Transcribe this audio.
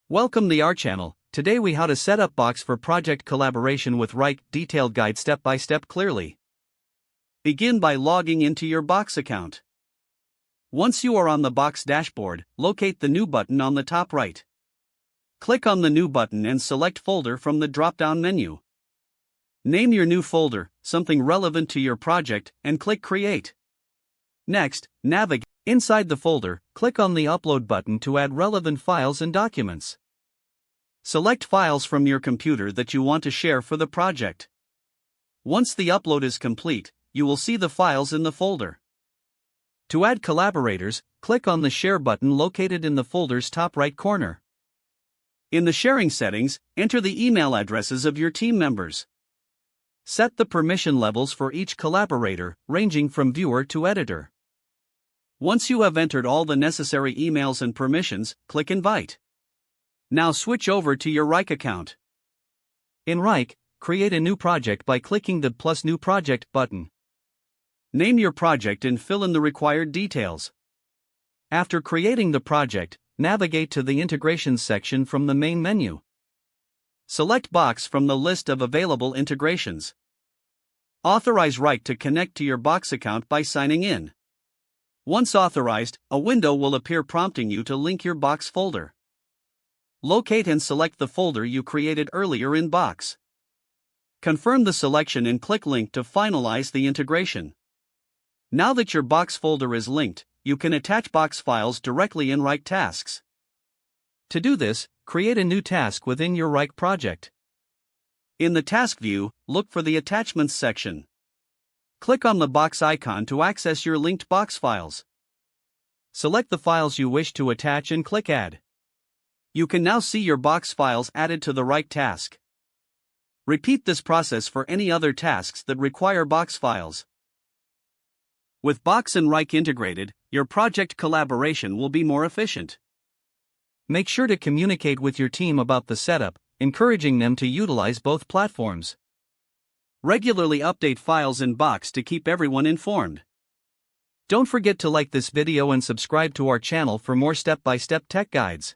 Welcome to our channel. Today we how to set up Box for project collaboration with Wrike, detailed guide step by step clearly. Begin by logging into your Box account. Once you are on the Box dashboard, locate the New button on the top right. Click on the New button and select Folder from the drop-down menu. Name your new folder, something relevant to your project, and click Create. Next, navigate inside the folder, click on the Upload button to add relevant files and documents. Select files from your computer that you want to share for the project. Once the upload is complete, you will see the files in the folder. To add collaborators, click on the Share button located in the folder's top right corner. In the sharing settings, enter the email addresses of your team members. Set the permission levels for each collaborator, ranging from viewer to editor. Once you have entered all the necessary emails and permissions, click Invite. Now switch over to your Wrike account. In Wrike, create a new project by clicking the plus New Project button. Name your project and fill in the required details. After creating the project, navigate to the Integrations section from the main menu. Select Box from the list of available integrations. Authorize Wrike to connect to your Box account by signing in. Once authorized, a window will appear prompting you to link your Box folder. Locate and select the folder you created earlier in Box. Confirm the selection and click Link to finalize the integration. Now that your Box folder is linked, you can attach Box files directly in Wrike tasks. To do this, create a new task within your Wrike project. In the task view, look for the Attachments section. Click on the Box icon to access your linked Box files. Select the files you wish to attach and click Add. You can now see your Box files added to the Wrike task. Repeat this process for any other tasks that require Box files. With Box and Wrike integrated, your project collaboration will be more efficient. Make sure to communicate with your team about the setup, encouraging them to utilize both platforms. Regularly update files in Box to keep everyone informed. Don't forget to like this video and subscribe to our channel for more step-by-step tech guides.